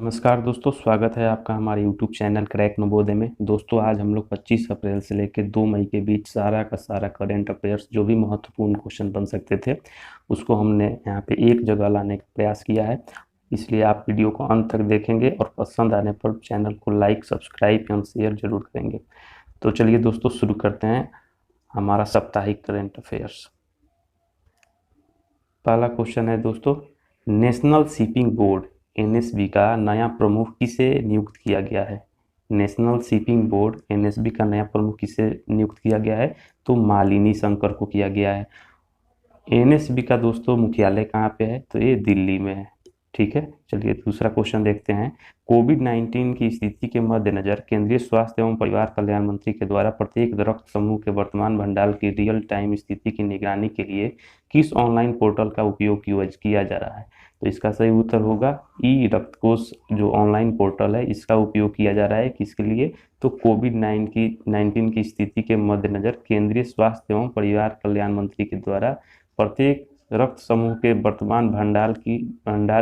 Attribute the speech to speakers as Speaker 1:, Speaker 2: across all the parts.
Speaker 1: नमस्कार दोस्तों, स्वागत है आपका हमारे YouTube चैनल क्रैक नवोदय में। दोस्तों, आज हम लोग 25 अप्रैल से लेकर 2 मई के बीच सारा का सारा करंट अफेयर्स जो भी महत्वपूर्ण क्वेश्चन बन सकते थे उसको हमने यहाँ पे एक जगह लाने का प्रयास किया है। इसलिए आप वीडियो को अंत तक देखेंगे और पसंद आने पर चैनल को लाइक, सब्सक्राइब एवं शेयर जरूर करेंगे। तो चलिए दोस्तों, शुरू करते हैं हमारा साप्ताहिक करंट अफेयर्स। पहला क्वेश्चन है दोस्तों, नेशनल शिपिंग बोर्ड एनएसबी का नया प्रमुख किसे नियुक्त किया गया है? नेशनल शिपिंग बोर्ड एनएसबी का नया प्रमुख किसे नियुक्त किया गया है? तो मालिनी शंकर को किया गया है। एनएसबी का दोस्तों मुख्यालय कहाँ पे है? तो ये दिल्ली में है। ठीक है, चलिए दूसरा क्वेश्चन देखते हैं। कोविड-19 की स्थिति के मद्देनजर केंद्रीय स्वास्थ्य एवं परिवार कल्याण मंत्री के द्वारा प्रत्येक रक्त समूह के वर्तमान भंडार की रियल टाइम स्थिति की निगरानी के लिए किस ऑनलाइन पोर्टल का उपयोग किया जा रहा है? तो इसका सही उत्तर होगा ई रक्त कोष, जो ऑनलाइन पोर्टल है इसका उपयोग किया जा रहा है। किसके लिए? तो कोविड-19 की स्थिति के मद्देनजर केंद्रीय स्वास्थ्य एवं परिवार कल्याण मंत्री के द्वारा प्रत्येक रक्त समूह के वर्तमान भंडार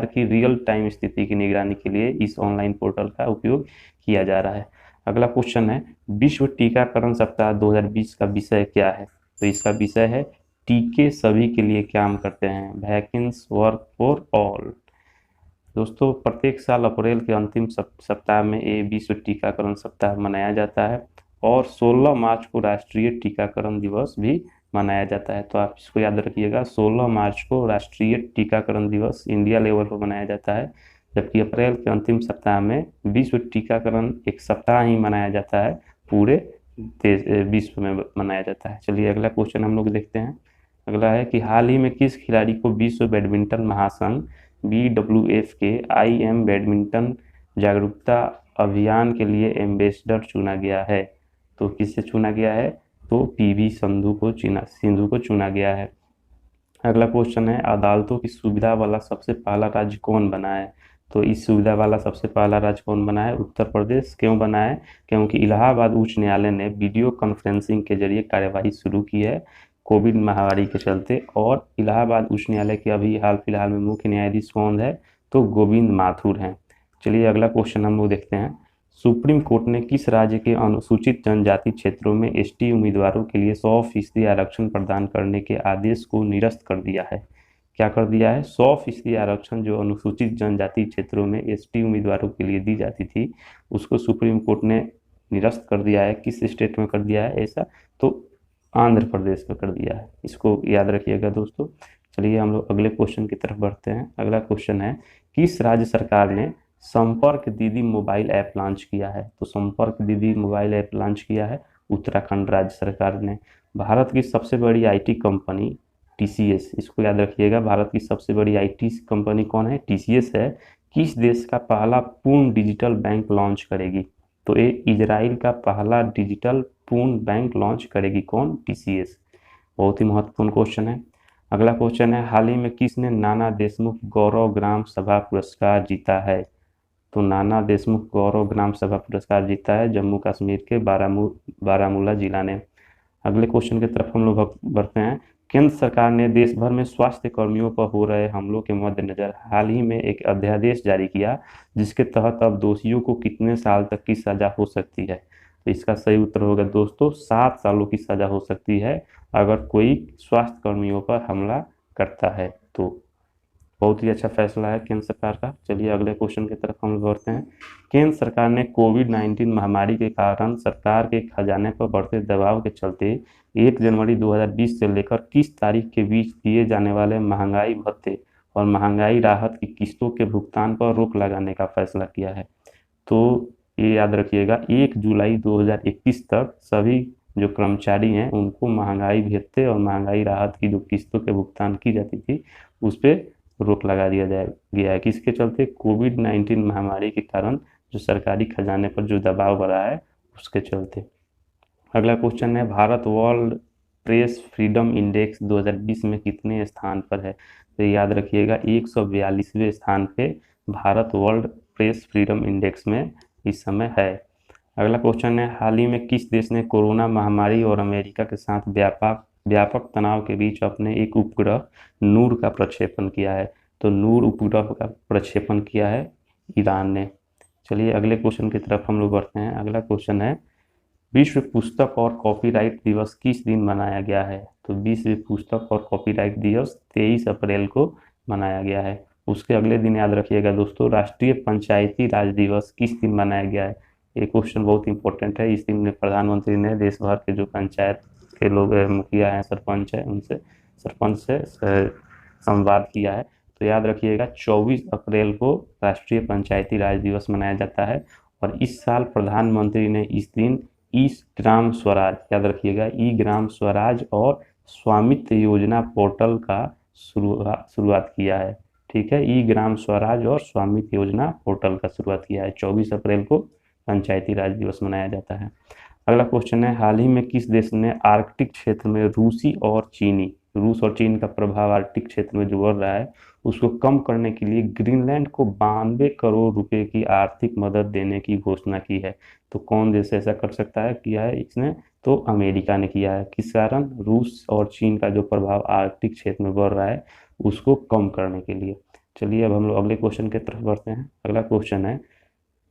Speaker 1: की रियल टाइम स्थिति की निगरानी के लिए इस ऑनलाइन पोर्टल का उपयोग किया जा रहा है। अगला क्वेश्चन है, विश्व टीकाकरण सप्ताह 2020 का विषय क्या है? तो इसका विषय है टीके सभी के लिए काम करते हैं, वैक्सीन्स वर्क फॉर ऑल। दोस्तों, प्रत्येक साल अप्रैल के अंतिम सप्ताह में ये विश्व टीकाकरण सप्ताह मनाया जाता है और 16 मार्च को राष्ट्रीय टीकाकरण दिवस भी मनाया जाता है। तो आप इसको याद रखिएगा, 16 मार्च को राष्ट्रीय टीकाकरण दिवस इंडिया लेवल पर मनाया जाता है, जबकि अप्रैल के अंतिम सप्ताह में विश्व टीकाकरण एक सप्ताह ही मनाया जाता है, पूरे विश्व में मनाया जाता है। चलिए अगला क्वेश्चन हम लोग देखते हैं। अगला है कि हाल ही में किस खिलाड़ी को विश्व बैडमिंटन महासंघ BWF के IM बैडमिंटन जागरूकता अभियान के लिए एम्बेसडर चुना गया है? तो किससे चुना गया है? तो PV सिंधु को चुना गया है। अगला क्वेश्चन है, अदालतों की सुविधा वाला सबसे पहला राज्य कौन बना है? तो इस सुविधा वाला सबसे पहला राज्य कौन बना है? उत्तर प्रदेश। क्यों बना है? क्योंकि इलाहाबाद उच्च न्यायालय ने वीडियो कॉन्फ्रेंसिंग के जरिए कार्यवाही शुरू की है कोविड महामारी के चलते। और इलाहाबाद उच्च न्यायालय के अभी हाल फिलहाल में मुख्य न्यायाधीश कौन है? तो गोविंद माथुर हैं। चलिए अगला क्वेश्चन हम लोग देखते हैं। सुप्रीम कोर्ट ने किस राज्य के अनुसूचित जनजाति क्षेत्रों में ST उम्मीदवारों के लिए 100% आरक्षण प्रदान करने के आदेश को निरस्त कर दिया है? क्या कर दिया है? 100% आरक्षण जो अनुसूचित जनजाति क्षेत्रों में ST उम्मीदवारों के लिए दी जाती थी उसको सुप्रीम कोर्ट ने निरस्त कर दिया है। किस स्टेट में कर दिया है ऐसा? तो आंध्र प्रदेश में कर दिया है। इसको याद रखिएगा दोस्तों। चलिए हम लोग अगले क्वेश्चन की तरफ बढ़ते हैं। अगला क्वेश्चन है, किस राज्य सरकार ने संपर्क दीदी मोबाइल ऐप लॉन्च किया है? तो संपर्क दीदी मोबाइल ऐप लॉन्च किया है उत्तराखंड राज्य सरकार ने। भारत की सबसे बड़ी IT कंपनी TCS, इसको याद रखिएगा, भारत की सबसे बड़ी IT कंपनी कौन है? TCS है। किस देश का पहला पूर्ण डिजिटल बैंक लॉन्च करेगी? तो ये इजराइल का पहला डिजिटल पूर्ण बैंक लॉन्च करेगी। कौन? TCS। बहुत ही महत्वपूर्ण क्वेश्चन है। अगला क्वेश्चन है, हाल ही में किसने नाना देशमुख गौरव ग्राम सभा पुरस्कार जीता है? तो नाना देशमुख गौरव ग्राम सभा पुरस्कार जीता है जम्मू कश्मीर के बारामूला जिला ने। अगले क्वेश्चन की तरफ हम लोग बढ़ते हैं। केंद्र सरकार ने देश भर में स्वास्थ्य कर्मियों पर हो रहे हमलों के मद्देनजर हाल ही में एक अध्यादेश जारी किया जिसके तहत अब दोषियों को कितने साल तक की सजा हो सकती है? तो इसका सही उत्तर होगा दोस्तों 7 सालों की सजा हो सकती है अगर कोई स्वास्थ्य कर्मियों पर हमला करता है। तो बहुत ही अच्छा फैसला है केंद्र सरकार का। चलिए अगले क्वेश्चन की तरफ हम बढ़ते हैं। केंद्र सरकार ने कोविड-19 महामारी के कारण सरकार के खजाने पर बढ़ते दबाव के चलते 1 जनवरी 2020 से लेकर किस तारीख के बीच दिए जाने वाले महंगाई भत्ते और महंगाई राहत की किस्तों के भुगतान पर रोक लगाने का फैसला किया है? तो ये याद रखिएगा, 1 जुलाई 2021 तक सभी जो कर्मचारी हैं उनको महंगाई भत्ते और महंगाई राहत की जो किस्तों के भुगतान की जाती थी उस पर रोक लगा गया है। किसके चलते? कोविड-19 महामारी के कारण जो सरकारी खजाने पर जो दबाव बढ़ा है उसके चलते। अगला क्वेश्चन है, Bharat world press freedom index 2020 में कितने स्थान पर है? तो याद रखिएगा 142वें स्थान पे Bharat world press freedom index में इस समय है। अगला क्वेश्चन है, हाल ही में किस देश ने कोरोना महामारी और अमेरिका के साथ व्यापक तनाव के बीच अपने एक उपग्रह नूर का प्रक्षेपण किया है? तो नूर उपग्रह का प्रक्षेपण किया है ईरान ने। चलिए अगले क्वेश्चन की तरफ हम लोग बढ़ते हैं। अगला क्वेश्चन है, विश्व पुस्तक और कॉपीराइट दिवस किस दिन मनाया गया है? तो विश्व पुस्तक और कॉपीराइट दिवस 23 अप्रैल को मनाया गया है। उसके अगले दिन याद रखिएगा दोस्तों, राष्ट्रीय पंचायती राज दिवस किस दिन मनाया गया है? ये क्वेश्चन बहुत इंपॉर्टेंट है। इस दिन प्रधानमंत्री ने देश भर के जो पंचायत के लोग मुखिया हैं, सरपंच है, उनसे सरपंच से संवाद किया है। तो याद रखिएगा 24 अप्रैल को राष्ट्रीय पंचायती राज दिवस मनाया जाता है। और इस साल प्रधानमंत्री ने इस दिन ई ग्राम स्वराज, याद रखिएगा, ई ग्राम स्वराज और स्वामित्व योजना पोर्टल का शुरुआत किया है। ठीक है, ई ग्राम स्वराज और स्वामित्व योजना पोर्टल का शुरुआत किया है। 24 अप्रैल को पंचायती राज दिवस मनाया जाता है। अगला क्वेश्चन है, हाल ही में किस देश ने आर्कटिक क्षेत्र में रूस और चीन का प्रभाव आर्कटिक क्षेत्र में जो बढ़ रहा है उसको कम करने के लिए ग्रीनलैंड को 92 करोड़ रुपए की आर्थिक मदद देने की घोषणा की है? तो कौन देश ऐसा कर सकता है, किया है इसने? तो अमेरिका ने किया है। किस कारण? रूस और चीन का जो प्रभाव आर्कटिक क्षेत्र में बढ़ रहा है उसको कम करने के लिए। चलिए अब हम लोग अगले क्वेश्चन की तरफ बढ़ते हैं। अगला क्वेश्चन है,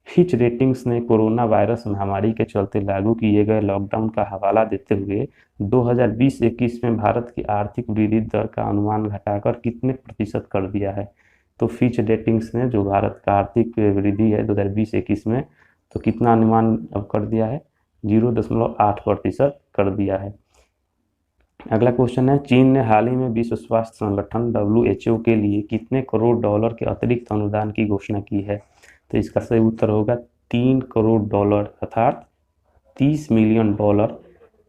Speaker 1: फिच रेटिंग्स ने कोरोना वायरस महामारी के चलते लागू किए गए लॉकडाउन का हवाला देते हुए 2020-21 में भारत की आर्थिक वृद्धि दर का अनुमान घटाकर कितने प्रतिशत कर दिया है? तो फिच रेटिंग्स ने जो भारत का आर्थिक वृद्धि है 2020-21 में, तो कितना अनुमान अब कर दिया है? 0.8% कर दिया है। अगला क्वेश्चन है, चीन ने हाल ही में विश्व स्वास्थ्य संगठन WHO के लिए कितने करोड़ डॉलर के अतिरिक्त अनुदान की घोषणा की है? तो इसका सही उत्तर होगा 3 करोड़ डॉलर, अर्थात 30 मिलियन डॉलर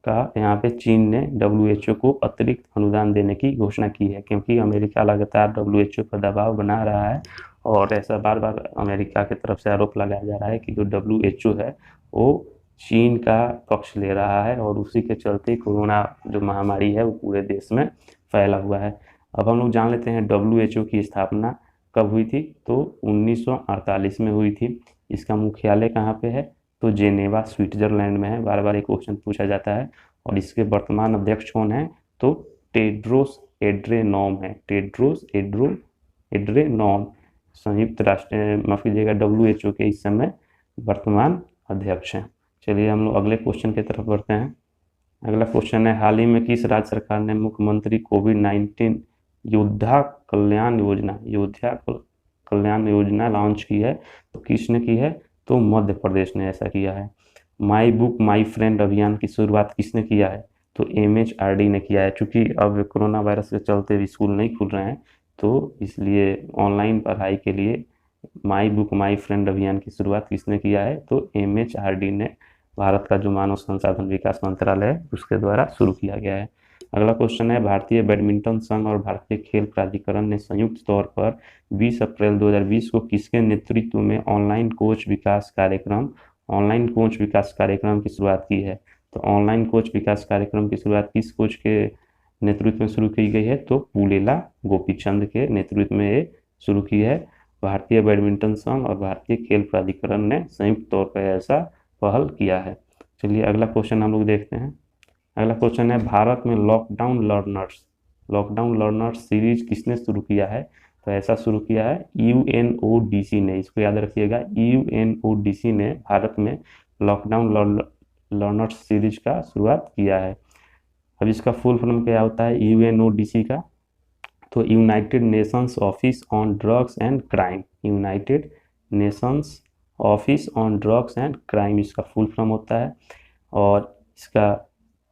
Speaker 1: का यहाँ पे चीन ने WHO को अतिरिक्त अनुदान देने की घोषणा की है, क्योंकि अमेरिका लगातार WHO पर दबाव बना रहा है और ऐसा बार बार अमेरिका की तरफ से आरोप लगाया जा रहा है कि जो WHO है वो चीन का पक्ष ले रहा है और उसी के चलते कोरोना जो महामारी है वो पूरे देश में फैला हुआ है। अब हम लोग जान लेते हैं WHO की स्थापना कब हुई थी? तो 1948 में हुई थी। इसका मुख्यालय कहाँ पे है? तो जेनेवा, स्विट्जरलैंड में है। बार बार एक क्वेश्चन पूछा जाता है। और इसके वर्तमान अध्यक्ष कौन है? तो टेड्रोस एड्रेनॉम है। टेड्रोस एड्रेनॉम संयुक्त राष्ट्र, माफ कीजिएगा, WHO के इस समय वर्तमान अध्यक्ष हैं। चलिए हम लोग अगले क्वेश्चन की तरफ बढ़ते हैं। अगला क्वेश्चन है, हाल ही में किस राज्य सरकार ने मुख्यमंत्री कोविड-19 योद्धा कल्याण योजना लॉन्च की है? तो किसने की है? तो मध्य प्रदेश ने ऐसा किया है। माई बुक माई फ्रेंड अभियान की शुरुआत किसने किया है? तो MHRD ने किया है। चूंकि अब कोरोना वायरस के चलते स्कूल नहीं खुल रहे हैं तो इसलिए ऑनलाइन पढ़ाई के लिए माई बुक माई फ्रेंड अभियान की शुरुआत किसने किया है? तो MHRD ने, भारत का जो मानव संसाधन विकास मंत्रालय है उसके द्वारा शुरू किया गया है। अगला क्वेश्चन है, भारतीय बैडमिंटन संघ और भारतीय खेल प्राधिकरण ने संयुक्त तौर पर 20 अप्रैल 2020 को किसके नेतृत्व में ऑनलाइन कोच विकास कार्यक्रम की शुरुआत की है? तो ऑनलाइन कोच विकास कार्यक्रम की शुरुआत किस कोच के नेतृत्व में शुरू की गई है? तो पुलेला गोपीचंद के नेतृत्व में ये शुरू की है। भारतीय बैडमिंटन संघ और भारतीय खेल प्राधिकरण ने संयुक्त तौर पर ऐसा पहल किया है। चलिए अगला क्वेश्चन हम लोग देखते हैं। अगला क्वेश्चन है, भारत में लॉकडाउन लर्नर्स सीरीज किसने शुरू किया है? तो ऐसा शुरू किया है UNODC ने। इसको याद रखिएगा, UNODC ने भारत में लॉकडाउन लर्नर्स सीरीज का शुरुआत किया है। अब इसका फुल फॉर्म क्या होता है UNODC का? तो United Nations office on drugs and crime. United Nations office on drugs and crime इसका फुल फॉर्म होता है। और इसका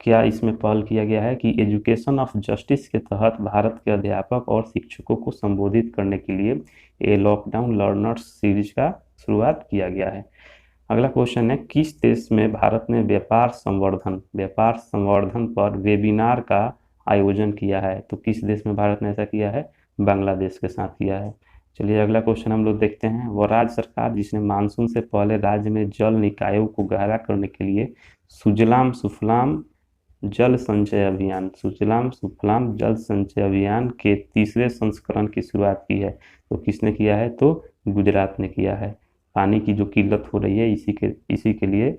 Speaker 1: क्या इसमें पहल किया गया है कि एजुकेशन ऑफ जस्टिस के तहत भारत के अध्यापक और शिक्षकों को संबोधित करने के लिए ये लॉकडाउन लर्नर्स सीरीज का शुरुआत किया गया है। अगला क्वेश्चन है, किस देश में भारत ने व्यापार संवर्धन पर वेबिनार का आयोजन किया है? तो किस देश में भारत ने ऐसा किया है? बांग्लादेश के साथ किया है। चलिए अगला क्वेश्चन हम लोग देखते हैं। वो राज्य सरकार जिसने मानसून से पहले राज्य में जल निकायों को गहरा करने के लिए सुजलाम सुफलाम जल संचय अभियान के तीसरे संस्करण की शुरुआत की है? तो किसने किया है? तो गुजरात ने किया है। पानी की जो किल्लत हो रही है इसी के लिए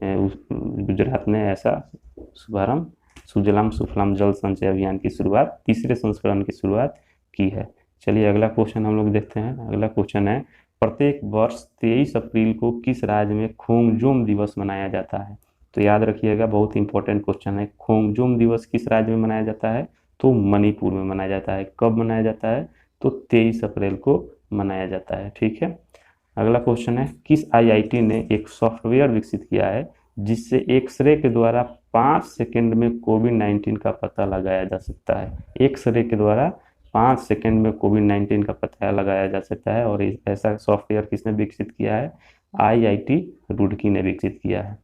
Speaker 1: गुजरात ने ऐसा शुभारंभ सुजलाम सुफलाम जल संचय अभियान की शुरुआत, तीसरे संस्करण की शुरुआत की है। चलिए अगला क्वेश्चन हम लोग देखते हैं। अगला क्वेश्चन है, प्रत्येक वर्ष 23 अप्रैल को किस राज्य में खोंगजोम दिवस मनाया जाता है? तो याद रखिएगा, बहुत इंपॉर्टेंट क्वेश्चन है। खोंगजोम दिवस किस राज्य में मनाया जाता है? तो मणिपुर में मनाया जाता है। कब मनाया जाता है? तो 23 अप्रैल को मनाया जाता है। ठीक है। अगला क्वेश्चन है, किस आईआईटी ने एक सॉफ्टवेयर विकसित किया है जिससे एक्सरे के द्वारा 5 सेकंड में कोविड-19 का पता लगाया जा सकता है? एक्सरे के द्वारा 5 सेकंड में कोविड-19 का पता लगाया जा सकता है, और ऐसा सॉफ्टवेयर किसने विकसित किया है? आईआईटी रुड़की ने विकसित किया है।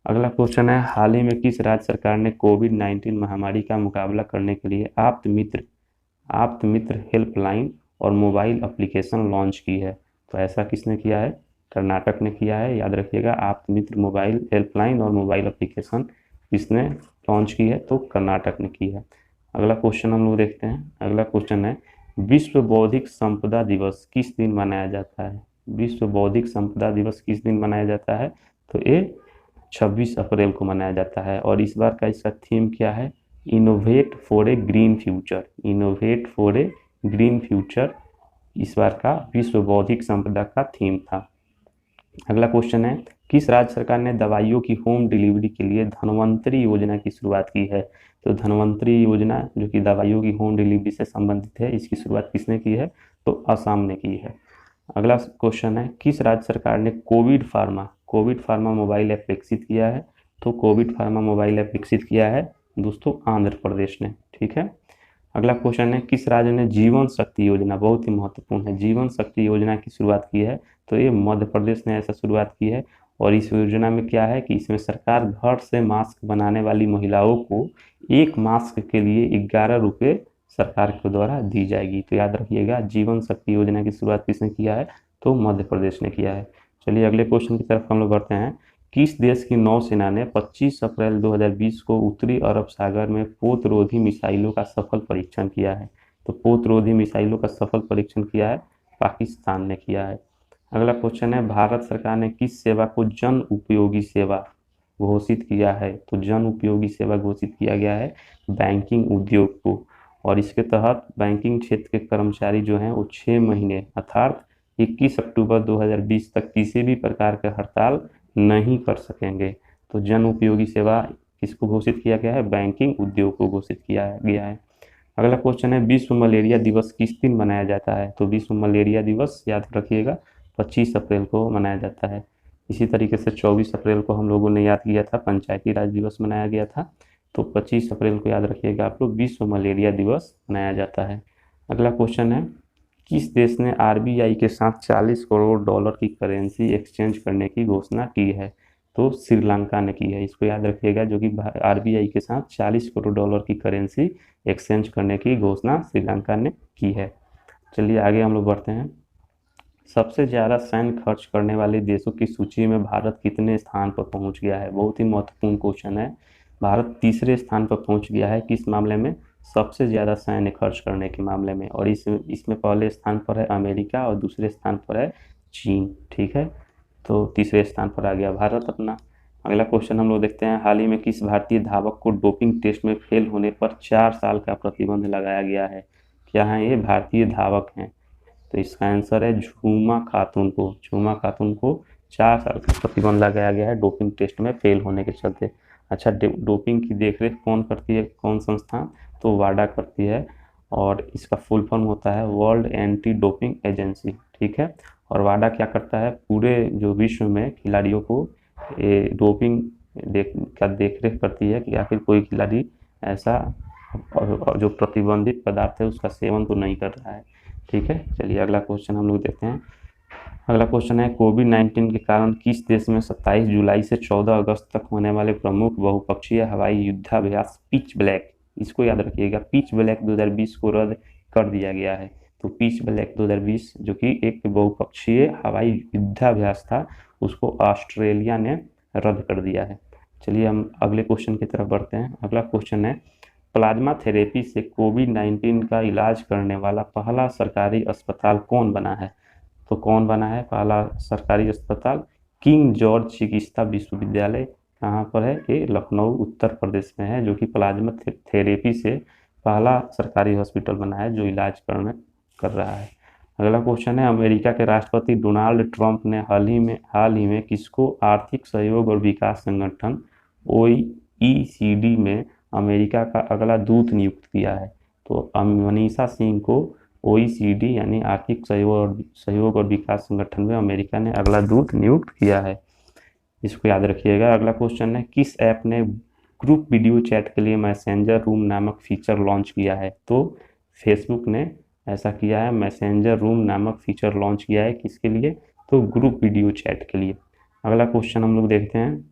Speaker 1: अगला क्वेश्चन है, हाल ही में किस राज्य सरकार ने कोविड-19 महामारी का मुकाबला करने के लिए आप्त मित्र हेल्पलाइन और मोबाइल एप्लीकेशन लॉन्च की है? तो ऐसा किसने किया है? कर्नाटक ने किया है। याद रखिएगा, आप्त मित्र मोबाइल हेल्पलाइन और मोबाइल एप्लीकेशन किसने लॉन्च की है? तो कर्नाटक ने की है। अगला क्वेश्चन हम लोग देखते हैं। अगला क्वेश्चन है, विश्व बौद्धिक संपदा दिवस किस दिन मनाया जाता है? विश्व बौद्धिक संपदा दिवस किस दिन मनाया जाता है? तो ये 26 अप्रैल को मनाया जाता है। और इस बार का इसका थीम क्या है? Innovate for a green future. Innovate for a green future इस बार का विश्व बौद्धिक संपदा का थीम था। अगला क्वेश्चन है, किस राज्य सरकार ने दवाइयों की होम डिलीवरी के लिए धन्वंतरी योजना की शुरुआत की है? तो धन्वंतरी योजना जो कि दवाइयों की होम डिलीवरी से संबंधित है, इसकी शुरुआत किसने की है? तो असम ने की है। अगला क्वेश्चन है, किस राज्य सरकार ने कोविड फार्मा मोबाइल ऐप विकसित किया है? तो कोविड फार्मा मोबाइल ऐप विकसित किया है दोस्तों आंध्र प्रदेश ने। ठीक है। अगला क्वेश्चन है, किस राज्य ने जीवन शक्ति योजना, बहुत ही महत्वपूर्ण है, जीवन शक्ति योजना की शुरुआत की है? तो ये मध्य प्रदेश ने ऐसा शुरुआत की है। और इस योजना में क्या है कि इसमें सरकार घर से मास्क बनाने वाली महिलाओं को एक मास्क के लिए 11 रुपये सरकार के द्वारा दी जाएगी। तो याद रखिएगा, जीवन शक्ति योजना की शुरुआत किसने किया है? तो मध्य प्रदेश ने किया है। चलिए अगले क्वेश्चन की तरफ हम लोग बढ़ते हैं। किस देश की नौसेना ने 25 अप्रैल 2020 को उत्तरी अरब सागर में पोतरोधी मिसाइलों का सफल परीक्षण किया है? तो पोतरोधी मिसाइलों का सफल परीक्षण किया है पाकिस्तान ने किया है। अगला क्वेश्चन है, भारत सरकार ने किस सेवा को जन उपयोगी सेवा घोषित किया है? तो जन उपयोगी सेवा घोषित किया गया है बैंकिंग उद्योग को। और इसके तहत बैंकिंग क्षेत्र के कर्मचारी जो हैं वो 6 महीने अर्थात 21 अक्टूबर 2020 तक किसी भी प्रकार का हड़ताल नहीं कर सकेंगे। तो जन उपयोगी सेवा किसको घोषित किया गया है? बैंकिंग उद्योग को घोषित किया गया है। अगला क्वेश्चन है, विश्व मलेरिया दिवस किस दिन मनाया जाता है? तो विश्व मलेरिया दिवस याद रखिएगा 25 अप्रैल को मनाया जाता है। इसी तरीके से 24 अप्रैल को हम लोगों ने याद किया था, पंचायती राज दिवस मनाया गया था। तो 25 अप्रैल को याद रखिएगा आप लोग, विश्व मलेरिया दिवस मनाया जाता है। अगला क्वेश्चन है, किस देश ने आरबीआई के साथ 40 करोड़ डॉलर की करेंसी एक्सचेंज करने की घोषणा की है? तो श्रीलंका ने की है। इसको याद रखिएगा, जो कि आरबीआई के साथ 40 करोड़ डॉलर की करेंसी एक्सचेंज करने की घोषणा श्रीलंका ने की है। चलिए आगे हम लोग बढ़ते हैं। सबसे ज़्यादा सैन्य खर्च करने वाले देशों की सूची में भारत कितने स्थान पर पहुंच गया है? बहुत ही महत्वपूर्ण क्वेश्चन है। भारत तीसरे स्थान पर पहुंच गया है किस मामले में? सबसे ज़्यादा सैन्य खर्च करने के मामले में। और इसमें पहले स्थान पर है अमेरिका और दूसरे स्थान पर है चीन। ठीक है, तो तीसरे स्थान पर आ गया भारत अपना। अगला क्वेश्चन हम लोग देखते हैं, हाल ही में किस भारतीय धावक को डोपिंग टेस्ट में फेल होने पर 4 साल का प्रतिबंध लगाया गया है? क्या है ये? भारतीय धावक हैं। तो इसका आंसर है झूमा खातून को। झूमा खातून को 4 साल का प्रतिबंध लगाया गया है डोपिंग टेस्ट में फेल होने के चलते। अच्छा, डोपिंग की देखरेख कौन करती है, कौन संस्थान? तो वाडा करती है, और इसका फुल फॉर्म होता है वर्ल्ड एंटी डोपिंग एजेंसी। ठीक है। और वाडा क्या करता है? पूरे जो विश्व में खिलाड़ियों को डोपिंग देखरेख करती है कि आखिर कोई खिलाड़ी ऐसा और जो प्रतिबंधित पदार्थ है उसका सेवन तो नहीं कर रहा है। ठीक है। चलिए अगला क्वेश्चन हम लोग देखते हैं। अगला क्वेश्चन है, कोविड-19 के कारण किस देश में 27 जुलाई से 14 अगस्त तक होने वाले प्रमुख बहुपक्षीय हवाई युद्धाभ्यास पिच ब्लैक, इसको याद रखिएगा, पिच ब्लैक 2020 को रद्द कर दिया गया है? तो पिच ब्लैक 2020 जो कि एक बहुपक्षीय हवाई युद्धाभ्यास था, उसको ऑस्ट्रेलिया ने रद्द कर दिया है। चलिए हम अगले क्वेश्चन की तरफ बढ़ते हैं। अगला क्वेश्चन है, प्लाज्मा थेरेपी से कोविड-19 का इलाज करने वाला पहला सरकारी अस्पताल कौन बना है? तो कौन बना है पहला सरकारी अस्पताल? किंग जॉर्ज चिकित्सा विश्वविद्यालय कहाँ पर है? ये लखनऊ उत्तर प्रदेश में है, जो कि प्लाज्मा थेरेपी से पहला सरकारी हॉस्पिटल बना है जो इलाज कर रहा है। अगला क्वेश्चन है, अमेरिका के राष्ट्रपति डोनाल्ड ट्रंप ने हाल ही में किसको आर्थिक सहयोग और विकास संगठन OECD में अमेरिका का अगला दूत नियुक्त किया है? तो मनीषा सिंह को OECD यानी आर्थिक सहयोग और विकास संगठन में अमेरिका ने अगला दूत नियुक्त किया है, इसको याद रखिएगा। अगला क्वेश्चन है, किस ऐप ने ग्रुप वीडियो चैट के लिए मैसेंजर रूम नामक फीचर लॉन्च किया है? तो फेसबुक ने ऐसा किया है, मैसेंजर रूम नामक फीचर लॉन्च किया है, किसके लिए? तो ग्रुप वीडियो चैट के लिए। अगला क्वेश्चन हम लोग देखते हैं,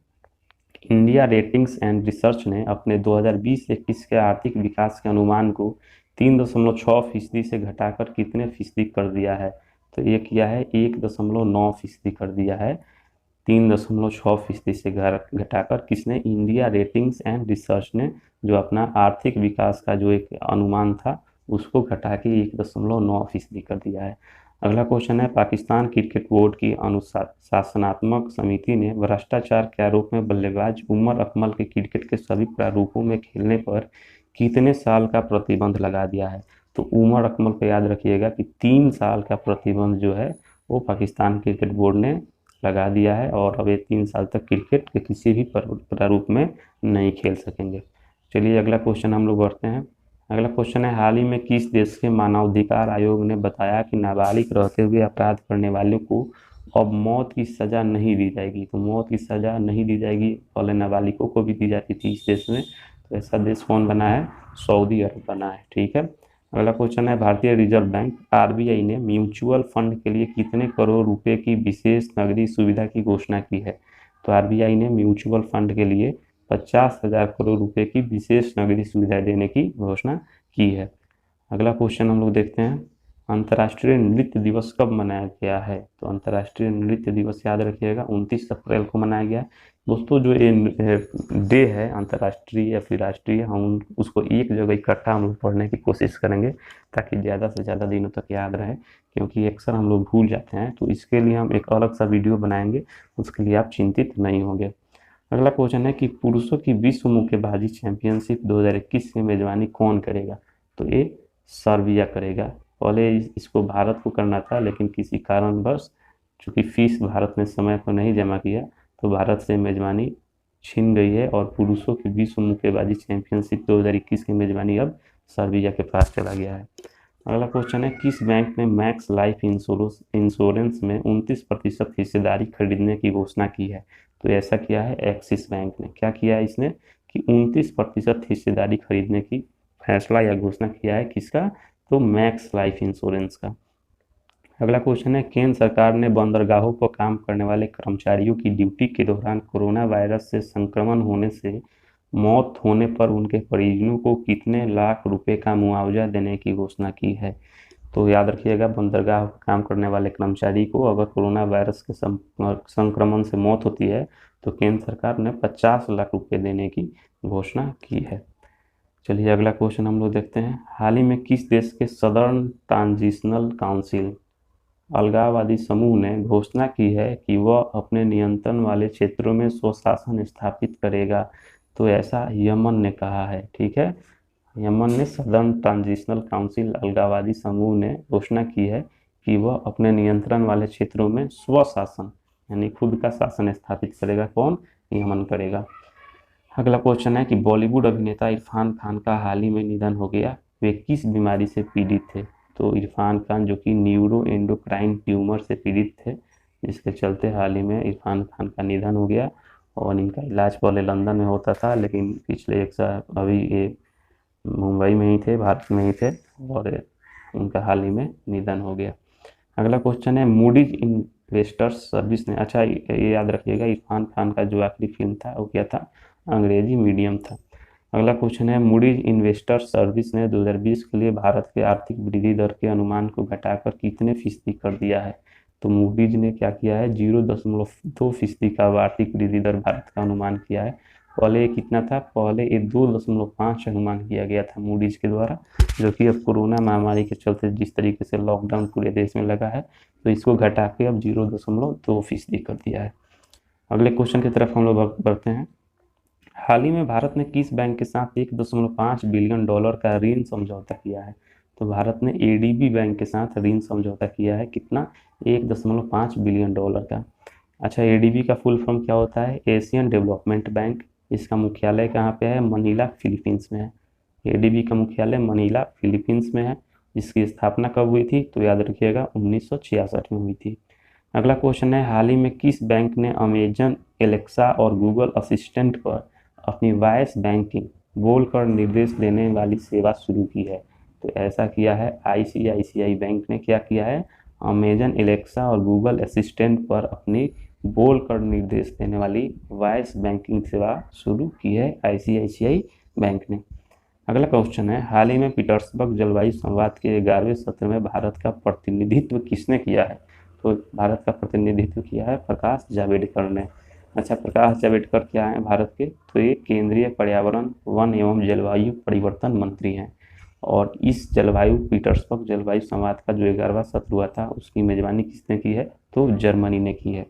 Speaker 1: इंडिया रेटिंग्स एंड रिसर्च ने अपने 2020-21 के आर्थिक विकास के अनुमान को 3.6% से घटाकर कितने फीसदी कर दिया है? तो ये किया है 1.9% कर दिया है, 3.6% से घटाकर किसने? इंडिया रेटिंग्स एंड रिसर्च ने, जो अपना आर्थिक विकास का जो एक अनुमान था उसको घटा के 1.9% कर दिया है। अगला क्वेश्चन है, पाकिस्तान क्रिकेट बोर्ड की अनुशासनात्मक समिति ने भ्रष्टाचार के आरोप में बल्लेबाज उमर अकमल के क्रिकेट के सभी प्रारूपों में खेलने पर कितने साल का प्रतिबंध लगा दिया है? तो उमर अकमल को याद रखिएगा कि 3 साल का प्रतिबंध जो है वो पाकिस्तान क्रिकेट बोर्ड ने लगा दिया है, और अब ये 3 साल तक क्रिकेट के किसी भी प्रारूप में नहीं खेल सकेंगे। चलिए अगला क्वेश्चन हम लोग बढ़ते हैं। अगला क्वेश्चन है, हाल ही में किस देश के मानवाधिकार आयोग ने बताया कि नाबालिग रहते हुए अपराध करने वालों को अब मौत की सज़ा नहीं दी जाएगी? तो मौत की सज़ा नहीं दी जाएगी, पहले नाबालिगों को भी दी जाती थी इस देश में। तो ऐसा देश कौन बना है? सऊदी अरब बना है, ठीक है। अगला क्वेश्चन है, भारतीय रिजर्व बैंक RBI ने म्यूचुअल फंड के लिए कितने करोड़ रुपए की विशेष नकदी सुविधा की घोषणा की है? तो RBI ने म्यूचुअल फंड के लिए 50,000 करोड़ रुपए की विशेष नकदी सुविधा देने की घोषणा की है। अगला क्वेश्चन हम लोग देखते हैं, अंतर्राष्ट्रीय नृत्य दिवस कब मनाया गया है? तो अंतर्राष्ट्रीय नृत्य दिवस याद रखिएगा 29 अप्रैल को मनाया गया है। दोस्तों जो ये डे है अंतर्राष्ट्रीय या फिर राष्ट्रीय, हम उसको एक जगह इकट्ठा हम लोग पढ़ने की कोशिश करेंगे ताकि ज़्यादा से ज़्यादा दिनों तक याद रहे, क्योंकि अक्सर हम लोग भूल जाते हैं। तो इसके लिए हम एक अलग सा वीडियो बनाएंगे, उसके लिए आप चिंतित नहीं होंगे। अगला क्वेश्चन है कि पुरुषों की विश्व मुक्केबाजी चैंपियनशिप 2021 की मेजबानी कौन करेगा? तो ये सर्बिया करेगा। पहले इसको भारत को करना था, लेकिन किसी कारणवश चूंकि फीस भारत ने समय पर नहीं जमा किया तो भारत से मेजबानी छीन गई है, और पुरुषों की विश्व मुक्केबाजी चैंपियनशिप 2021 की मेजबानी अब सर्बिया के पास चला गया है। अगला क्वेश्चन है, किस बैंक ने मैक्स लाइफ इंश्योरेंस में 29% हिस्सेदारी खरीदने की घोषणा की है? तो ऐसा किया है एक्सिस बैंक ने। क्या किया है इसने कि 29% हिस्सेदारी खरीदने की फैसला या घोषणा किया है, किसका? तो मैक्स लाइफ इंश्योरेंस का। अगला क्वेश्चन है, केंद्र सरकार ने बंदरगाहों पर काम करने वाले कर्मचारियों की ड्यूटी के दौरान कोरोना वायरस से संक्रमण होने से मौत होने पर उनके परिजनों को कितने लाख रुपए का मुआवजा देने की घोषणा की है? तो याद रखिएगा, बंदरगाह पर काम करने वाले कर्मचारी को अगर कोरोना वायरस के संक्रमण से मौत होती है तो केंद्र सरकार ने 50 लाख रुपए देने की घोषणा की है। चलिए अगला क्वेश्चन हम लोग देखते हैं, हाल ही में किस देश के सदर्न ट्रांजिशनल काउंसिल अलगाववादी समूह ने घोषणा की है कि वह अपने नियंत्रण वाले क्षेत्रों में स्वशासन स्थापित करेगा? तो ऐसा यमन ने कहा है, ठीक है। यमन ने सदर्न ट्रांजिशनल काउंसिल अलगाववादी समूह ने घोषणा की है कि वह अपने नियंत्रण वाले क्षेत्रों में स्वशासन यानी खुद का शासन स्थापित करेगा। कौन? यमन करेगा। अगला क्वेश्चन है कि बॉलीवुड अभिनेता इरफान खान का हाल ही में निधन हो गया, वे किस बीमारी से पीड़ित थे? तो इरफान खान जो कि न्यूरो एंडोक्राइन ट्यूमर से पीड़ित थे, जिसके चलते हाल ही में इरफान खान का निधन हो गया, और इनका इलाज पहले लंदन में होता था, लेकिन पिछले 1 साल अभी ये मुंबई में ही थे, भारत में ही थे, और उनका हाल ही में निधन हो गया। अगला क्वेश्चन है, मूडीज इन्वेस्टर्स सर्विस ने, अच्छा ये याद रखिएगा, इरफान खान का जो आखिरी फिल्म था वो क्या था? अंग्रेजी मीडियम था। अगला क्वेश्चन है, मूडीज इन्वेस्टर्स सर्विस ने 2020 के लिए भारत के आर्थिक वृद्धि दर के अनुमान को घटाकर कितने फीसदी कर दिया है? तो मूडीज ने क्या किया है? 0.2% का आर्थिक वृद्धि दर भारत का अनुमान किया है। पहले कितना था? पहले ये 2.5 अनुमान किया गया था मूडीज के द्वारा, जो कि अब कोरोना महामारी के चलते जिस तरीके से लॉकडाउन पूरे देश में लगा है, तो इसको घटा के अब 0.2% कर दिया है। अगले क्वेश्चन की तरफ हम लोग बढ़ते हैं, हाल ही में भारत ने किस बैंक के साथ $1.5 बिलियन का ऋण समझौता किया है? तो भारत ने एडीबी बैंक के साथ ऋण समझौता किया है, कितना, 1.5 बिलियन डॉलर का। अच्छा, एडीबी का फुल फॉर्म क्या होता है, एशियन डेवलपमेंट बैंक। इसका मुख्यालय कहाँ पे है, मनीला, फिलीपींस में है। एडीबी का मुख्यालय मनीला, फिलीपींस में है। इसकी स्थापना कब हुई थी, तो याद रखिएगा 1966 में हुई थी। अगला क्वेश्चन है, हाल ही में किस बैंक ने अमेजन एलेक्सा और गूगल असिस्टेंट पर अपनी वॉइस बैंकिंग बोलकर निर्देश देने वाली सेवा शुरू की है। तो ऐसा किया है आईसीआईसीआई बैंक ने क्या किया है, अमेजन एलेक्सा और गूगल असिस्टेंट पर अपनी बोलकर निर्देश देने वाली वॉइस बैंकिंग सेवा शुरू की है आईसीआईसीआई बैंक ने। अगला क्वेश्चन है, हाल ही में पीटर्सबर्ग जलवायु संवाद के 11वें सत्र में भारत का प्रतिनिधित्व किसने किया है। तो भारत का प्रतिनिधित्व किया है प्रकाश जावड़ेकर ने। अच्छा, प्रकाश जावड़ेकर क्या है भारत के, तो ये केंद्रीय पर्यावरण, वन एवं जलवायु परिवर्तन मंत्री हैं। और इस पीटर्सबर्ग जलवायु संवाद का जो 11वां सत्र हुआ था उसकी मेजबानी किसने की है, तो जर्मनी ने की है।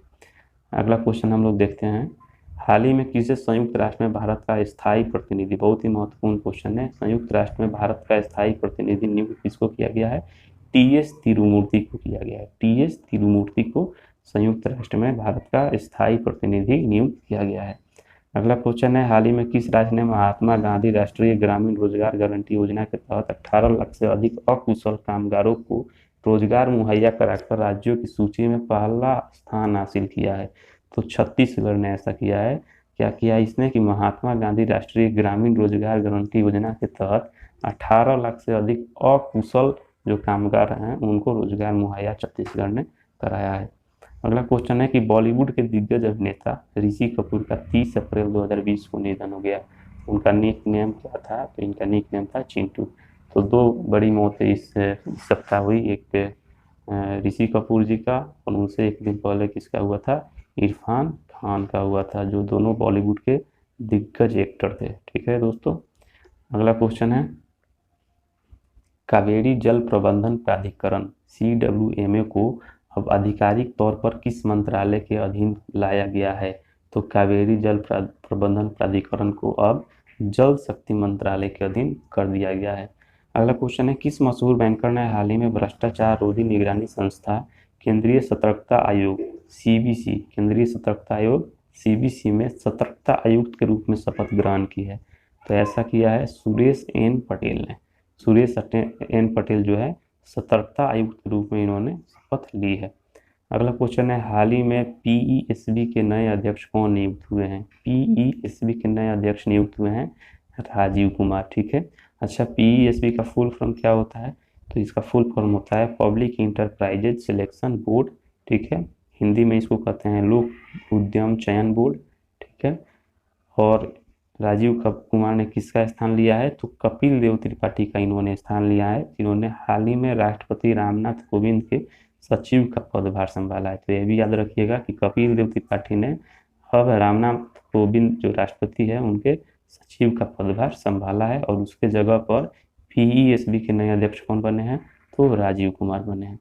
Speaker 1: अगला क्वेश्चन हम लोग देखते हैं, हाल ही में किसे संयुक्त राष्ट्र में भारत का स्थायी प्रतिनिधि, बहुत ही महत्वपूर्ण क्वेश्चन है, संयुक्त राष्ट्र में भारत का स्थायी प्रतिनिधि नियुक्त किसको किया गया है, टीएस तिरुमूर्ति को किया गया है। टीएस तिरुमूर्ति को संयुक्त राष्ट्र में भारत का स्थायी प्रतिनिधि नियुक्त किया गया है। अगला क्वेश्चन है, हाल ही में किस राज्य ने महात्मा गांधी राष्ट्रीय ग्रामीण रोजगार गारंटी योजना के तहत 18 लाख से अधिक अकुशल कामगारों को रोजगार मुहैया कराकर राज्यों की सूची में पहला स्थान हासिल किया है। तो छत्तीसगढ़ ने ऐसा किया है। क्या किया इसने कि महात्मा गांधी राष्ट्रीय ग्रामीण रोजगार गारंटी योजना के तहत 18 लाख से अधिक अकुशल जो कामगार हैं उनको रोजगार मुहैया छत्तीसगढ़ ने कराया है। अगला क्वेश्चन है कि बॉलीवुड के दिग्गज अभिनेता ऋषि कपूर का 30 अप्रैल 2020 को निधन हो गया। उनका निक नेम क्या था, तो इनका निक नेम था चिंटू। तो दो बड़ी मौतें इस सप्ताह हुई, एक ऋषि कपूर जी का और उनसे एक दिन पहले किसका हुआ था, इरफान खान का हुआ था, जो दोनों बॉलीवुड के दिग्गज एक्टर थे। ठीक है दोस्तों, अगला क्वेश्चन है, कावेरी जल प्रबंधन प्राधिकरण CWMA को अब आधिकारिक तौर पर किस मंत्रालय के अधीन लाया गया है। तो कावेरी जल प्रबंधन प्राधिकरण को अब जल शक्ति मंत्रालय के अधीन कर दिया गया है। अगला क्वेश्चन है, किस मशहूर बैंकर ने हाल ही में भ्रष्टाचार रोधी निगरानी संस्था केंद्रीय सतर्कता आयोग CBC केंद्रीय सतर्कता आयोग CBC में सतर्कता आयुक्त के रूप में शपथ ग्रहण की है। तो ऐसा किया है सुरेश एन पटेल ने। सुरेश एन पटेल जो है सतर्कता आयुक्त के रूप में इन्होंने शपथ ली है। अगला क्वेश्चन है, हाल ही में PESB के नए अध्यक्ष कौन नियुक्त हुए हैं। PESB के नए अध्यक्ष नियुक्त हुए हैं राजीव कुमार। ठीक है। अच्छा, PESB का फुल फॉर्म क्या होता है, तो इसका फुल फॉर्म होता है पब्लिक इंटरप्राइजेज सिलेक्शन बोर्ड। ठीक है, हिंदी में इसको कहते हैं लोक उद्यम चयन बोर्ड। ठीक है, और राजीव कुमार ने किसका स्थान लिया है, तो कपिल देव त्रिपाठी का इन्होंने स्थान लिया है, जिन्होंने हाल ही में राष्ट्रपति रामनाथ कोविंद के सचिव का पदभार संभाला है। तो ये भी याद रखिएगा कि कपिल देव त्रिपाठी ने अब रामनाथ कोविंद जो राष्ट्रपति है उनके सचिव का पदभार संभाला है, और उसके जगह पर PESB के नए अध्यक्ष कौन बने हैं, तो राजीव कुमार बने हैं।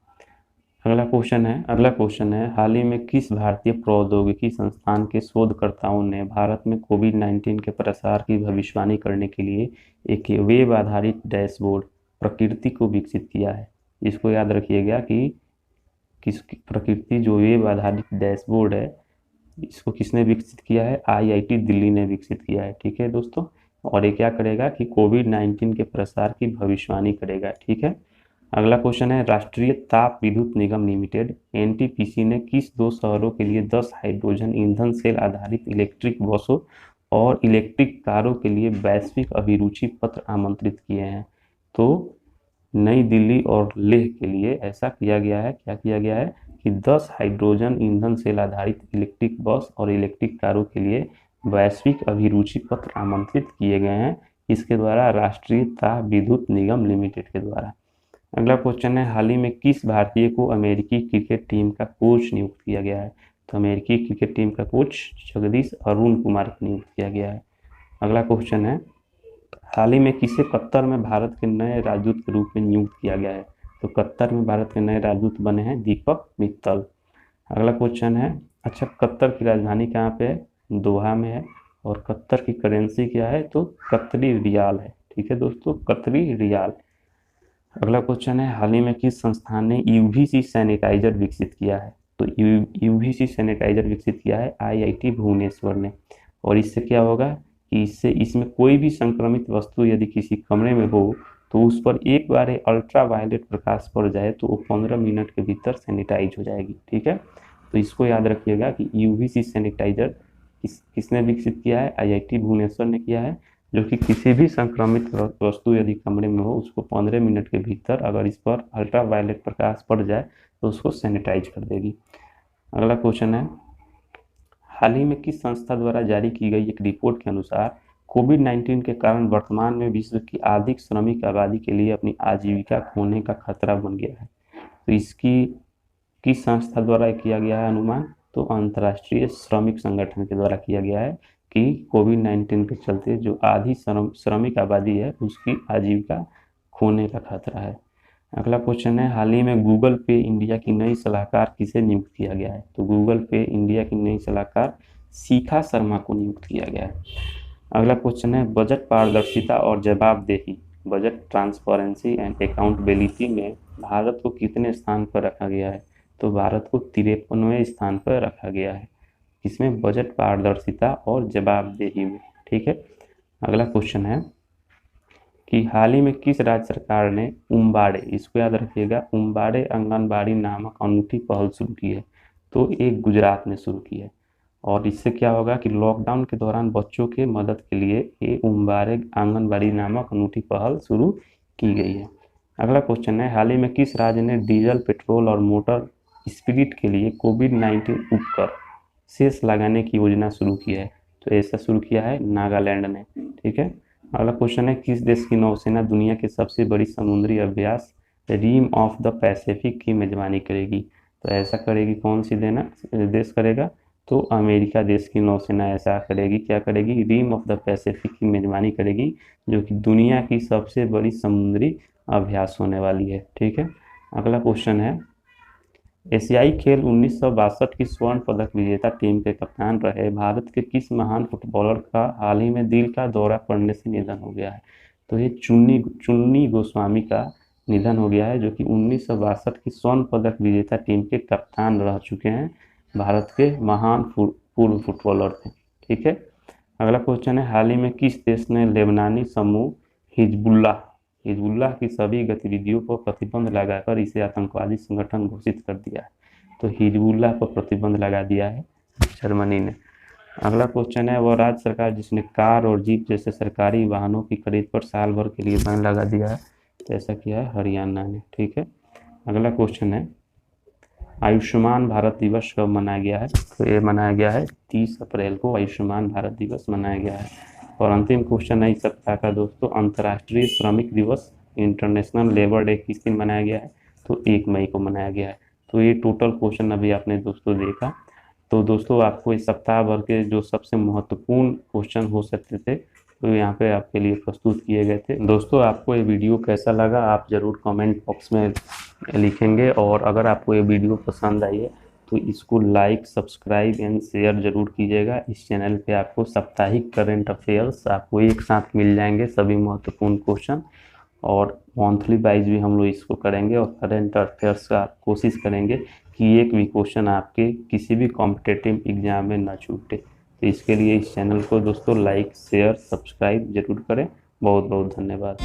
Speaker 1: अगला क्वेश्चन है, हाल ही में किस भारतीय प्रौद्योगिकी संस्थान के शोधकर्ताओं ने भारत में कोविड-19 के प्रसार की भविष्यवाणी करने के लिए एक वेब आधारित डैशबोर्ड प्रकृति को विकसित किया है। इसको याद रखिएगा कि किस प्रकृति जो वेब आधारित डैशबोर्ड है इसको किसने विकसित किया है, IIT दिल्ली ने विकसित किया है। ठीक है दोस्तों, और ये क्या करेगा कि कोविड-19 के प्रसार की भविष्यवाणी करेगा। ठीक है। अगला क्वेश्चन है, राष्ट्रीय ताप विद्युत निगम लिमिटेड NTPC ने किस दो शहरों के लिए 10 हाइड्रोजन ईंधन सेल आधारित इलेक्ट्रिक बसों और इलेक्ट्रिक कारों के लिए वैश्विक अभिरुचि पत्र आमंत्रित किए हैं। तो नई दिल्ली और लेह के लिए ऐसा किया गया है, क्या किया गया है कि 10 हाइड्रोजन ईंधन सेल आधारित इलेक्ट्रिक बस और इलेक्ट्रिक कारों के लिए वैश्विक अभिरुचि पत्र आमंत्रित किए गए हैं, इसके द्वारा राष्ट्रीय ताप विद्युत निगम लिमिटेड के द्वारा। अगला क्वेश्चन है, हाल ही में किस भारतीय को अमेरिकी क्रिकेट टीम का कोच नियुक्त किया गया है। तो अमेरिकी क्रिकेट टीम का कोच जगदीश अरुण कुमार को नियुक्त किया गया है। अगला क्वेश्चन है, हाल ही में किसे कतर में भारत के नए राजदूत के रूप में नियुक्त किया गया है। तो कतर में भारत के नए राजदूत बने हैं दीपक मित्तल। अगला क्वेश्चन है, अच्छा कतर की राजधानी कहाँ पे है, दोहा में है, और कतर की करेंसी क्या है, तो कतरी रियाल है। ठीक है दोस्तों, कतरी रियाल। अगला क्वेश्चन है, हाल ही में किस संस्थान ने यूवीसी सैनिटाइजर विकसित किया है? तो यूवीसी सैनिटाइजर विकसित किया है आईआईटी भुवनेश्वर ने। और इससे क्या होगा कि इसमें कोई भी संक्रमित वस्तु यदि किसी कमरे में हो तो उस पर एक बार अल्ट्रा वायलेट प्रकाश पड़ जाए तो वो 15 मिनट के भीतर सैनिटाइज हो जाएगी। ठीक है, तो इसको याद रखिएगा कि यूवीसी सैनिटाइजर किसने विकसित किया है? आईआईटी भुवनेश्वर ने किया है, जो कि किसी भी संक्रमित वस्तु यदि कमरे में हो उसको 15 मिनट के भीतर अगर इस पर अल्ट्रा वायलेट प्रकाश पड़ जाए तो उसको सैनिटाइज कर देगी। अगला क्वेश्चन है, हाल ही में किस संस्था द्वारा जारी की गई एक रिपोर्ट के अनुसार कोविड-19 के कारण वर्तमान में विश्व की आधी श्रमिक आबादी के लिए अपनी आजीविका खोने का खतरा बन गया है? तो इसकी किस संस्था द्वारा किया गया है अनुमान? तो अंतर्राष्ट्रीय श्रमिक संगठन के द्वारा किया गया है कि कोविड-19 के चलते जो आधी श्रमिक आबादी है उसकी आजीविका खोने का खतरा है। अगला क्वेश्चन है, हाल ही में गूगल पे इंडिया की नई सलाहकार किसे नियुक्त किया गया है? तो गूगल पे इंडिया की नई सलाहकार शिखा शर्मा को नियुक्त किया गया है। अगला क्वेश्चन है, बजट पारदर्शिता और जवाबदेही, बजट ट्रांसपेरेंसी एंड अकाउंटेबिलिटी में भारत को कितने स्थान पर रखा गया है? तो भारत को 53वें स्थान पर रखा गया है, इसमें बजट पारदर्शिता और जवाबदेही में। ठीक है, अगला क्वेश्चन है कि हाल ही में किस राज्य सरकार ने उम्बाड़े, इसको याद रखिएगा, उम्बाड़े आंगनबाड़ी नामक अनूठी पहल शुरू की है? तो एक गुजरात ने शुरू की है। और इससे क्या होगा कि लॉकडाउन के दौरान बच्चों के मदद के लिए ये उम्बाड़े आंगनबाड़ी नामक अनूठी पहल शुरू की गई है। अगला क्वेश्चन है, हाल ही में किस राज्य ने डीजल, पेट्रोल और मोटर स्पिरिट के लिए कोविड-19 उपकर सेस लगाने की योजना शुरू की है? तो ऐसा शुरू किया है नागालैंड ने। ठीक है, अगला क्वेश्चन है, किस देश की नौसेना दुनिया की सबसे बड़ी समुद्री अभ्यास रिम ऑफ द पैसिफिक की मेजबानी करेगी? तो ऐसा करेगी कौन सी देश करेगा? तो अमेरिका देश की नौसेना ऐसा करेगी, क्या करेगी? रिम ऑफ द पैसिफिक की मेजबानी करेगी, जो कि दुनिया की सबसे बड़ी समुद्री अभ्यास होने वाली है। ठीक है, अगला क्वेश्चन है, एशियाई खेल 1962 की स्वर्ण पदक विजेता टीम के कप्तान रहे भारत के किस महान फुटबॉलर का हाल ही में दिल का दौरा पड़ने से निधन हो गया है? तो ये चुन्नी गोस्वामी का निधन हो गया है, जो कि 1962 की स्वर्ण पदक विजेता टीम के कप्तान रह चुके हैं, भारत के महान पूर्व फुटबॉलर थे। ठीक है, अगला क्वेश्चन है, हाल ही में किस देश ने लेबनानी समूह हिजबुल्लाह की सभी गतिविधियों पर प्रतिबंध लगाकर इसे आतंकवादी संगठन घोषित कर दिया है? तो हिजबुल्लाह पर प्रतिबंध लगा दिया है जर्मनी ने। अगला क्वेश्चन है, वह राज्य सरकार जिसने कार और जीप जैसे सरकारी वाहनों की खरीद पर साल भर के लिए बैन लगा दिया है? तो ऐसा किया है हरियाणा ने। ठीक है, अगला क्वेश्चन है, आयुष्मान भारत दिवस कब मनाया गया है? तो ये मनाया गया है 30 अप्रैल को आयुष्मान भारत दिवस मनाया गया है। और अंतिम क्वेश्चन है इस सप्ताह का दोस्तों, अंतर्राष्ट्रीय श्रमिक दिवस इंटरनेशनल लेबर डे किस दिन मनाया गया है? तो 1 मई को मनाया गया है। तो ये टोटल क्वेश्चन अभी आपने दोस्तों देखा। तो दोस्तों आपको इस सप्ताह भर के जो सबसे महत्वपूर्ण क्वेश्चन हो सकते थे तो यहाँ पे आपके लिए प्रस्तुत किए गए थे। दोस्तों आपको ये वीडियो कैसा लगा आप ज़रूर कमेंट बॉक्स में लिखेंगे, और अगर आपको ये वीडियो पसंद आई है तो इसको लाइक, सब्सक्राइब एंड शेयर जरूर कीजिएगा। इस चैनल पे आपको साप्ताहिक करंट अफेयर्स आपको एक साथ मिल जाएंगे, सभी महत्वपूर्ण क्वेश्चन, और मंथली वाइज भी हम लोग इसको करेंगे, और करंट अफेयर्स का कोशिश करेंगे कि एक भी क्वेश्चन आपके किसी भी कॉम्पिटिटिव एग्जाम में ना छूटे। तो इसके लिए इस चैनल को दोस्तों लाइक, शेयर, सब्सक्राइब जरूर करें। बहुत बहुत धन्यवाद।